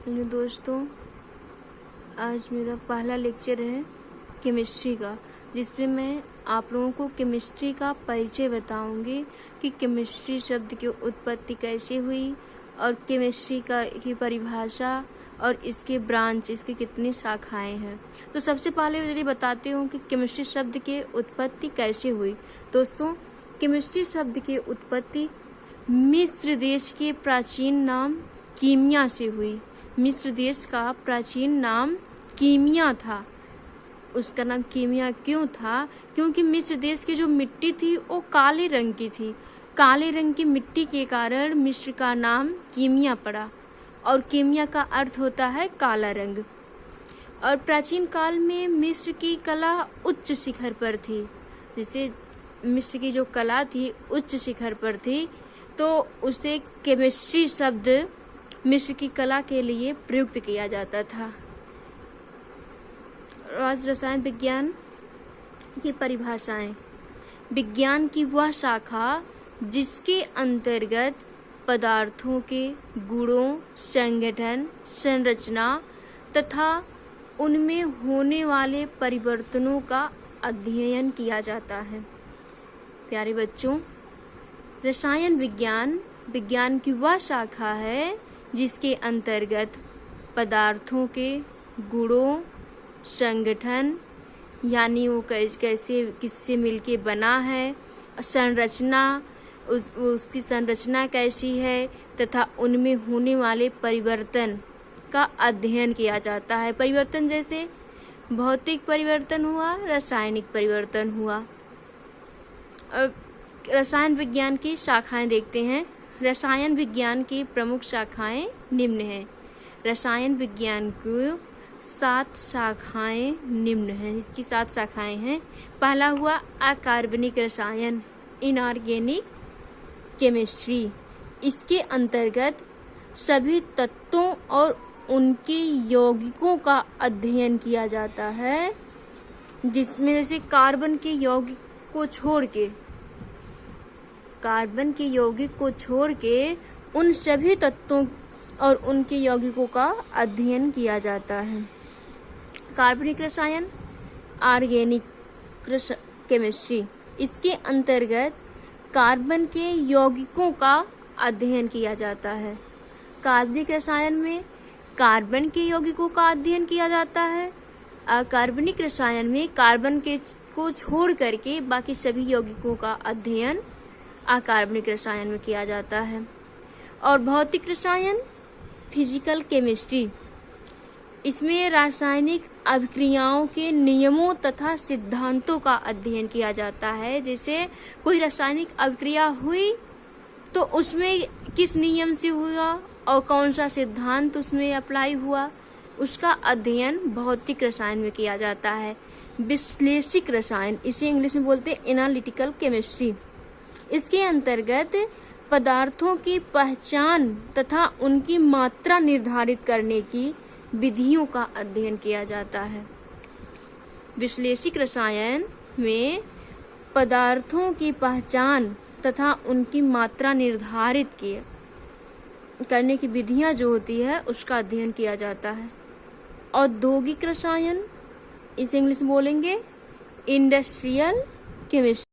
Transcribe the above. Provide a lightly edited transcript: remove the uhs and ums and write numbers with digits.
Hello दोस्तों, आज मेरा पहला लेक्चर है केमिस्ट्री का, जिसमें मैं आप लोगों को केमिस्ट्री का परिचय बताऊंगी कि केमिस्ट्री शब्द की उत्पत्ति कैसे हुई और केमिस्ट्री की परिभाषा और इसके ब्रांच, इसकी कितनी शाखाएं हैं। तो सबसे पहले मैं बताती हूँ कि केमिस्ट्री शब्द की उत्पत्ति कैसे हुई। दोस्तों, केमिस्ट्री शब्द की उत्पत्ति मिस्र देश के प्राचीन नाम कीमिया से हुई। मिस्र देश का प्राचीन नाम कीमिया था। उसका नाम कीमिया क्यों था? क्योंकि मिस्र देश की जो मिट्टी थी वो काले रंग की थी। काले रंग की मिट्टी के कारण मिस्र का नाम कीमिया पड़ा, और कीमिया का अर्थ होता है काला रंग। और प्राचीन काल में मिस्र की कला उच्च शिखर पर थी। जैसे मिस्र की जो कला थी उच्च शिखर पर थी, तो उसे केमिस्ट्री शब्द मिस्र की कला के लिए प्रयुक्त किया जाता था। आज रसायन विज्ञान की परिभाषाएं। विज्ञान की वह शाखा जिसके अंतर्गत पदार्थों के गुणों, संगठन, संरचना तथा उनमें होने वाले परिवर्तनों का अध्ययन किया जाता है। प्यारे बच्चों, रसायन विज्ञान की वह शाखा है जिसके अंतर्गत पदार्थों के गुणों, संगठन यानी वो कैसे किससे मिलके बना है, संरचना उसकी संरचना कैसी है तथा उनमें होने वाले परिवर्तन का अध्ययन किया जाता है। परिवर्तन जैसे भौतिक परिवर्तन हुआ, रासायनिक परिवर्तन हुआ। अब रसायन विज्ञान की शाखाएं देखते हैं। रसायन विज्ञान की प्रमुख शाखाएं निम्न हैं। रसायन विज्ञान की 7 शाखाएं निम्न हैं। इसकी 7 शाखाएं हैं। पहला हुआ अकार्बनिक रसायन, इनऑर्गेनिक केमिस्ट्री। इसके अंतर्गत सभी तत्वों और उनके यौगिकों का अध्ययन किया जाता है, जिसमें जैसे कार्बन के यौगिक को छोड़ के उन सभी तत्वों और उनके यौगिकों का अध्ययन किया जाता है। कार्बनिक रसायन, ऑर्गेनिक केमिस्ट्री। इसके अंतर्गत कार्बन के यौगिकों का अध्ययन किया जाता है। कार्बनिक रसायन में कार्बन के यौगिकों का अध्ययन किया जाता है। अकार्बनिक रसायन में कार्बन को छोड़ करके बाकी सभी यौगिकों का अध्ययन अकार्बनिक रसायन में किया जाता है। और भौतिक रसायन, फिजिकल केमिस्ट्री। इसमें रासायनिक अभिक्रियाओं के नियमों तथा सिद्धांतों का अध्ययन किया जाता है। जैसे कोई रासायनिक अभिक्रिया हुई तो उसमें किस नियम से हुआ और कौन सा सिद्धांत उसमें अप्लाई हुआ, उसका अध्ययन भौतिक रसायन में किया जाता है। विश्लेषिक रसायन, इसे इंग्लिश में बोलते हैं एनालिटिकल केमिस्ट्री। इसके अंतर्गत पदार्थों की पहचान तथा उनकी मात्रा निर्धारित करने की विधियों का अध्ययन किया जाता है। विश्लेषिक रसायन में पदार्थों की पहचान तथा उनकी मात्रा निर्धारित करने की विधियां जो होती है उसका अध्ययन किया जाता है। औद्योगिक रसायन, इसे इंग्लिश में बोलेंगे इंडस्ट्रियल केमिस्ट्री।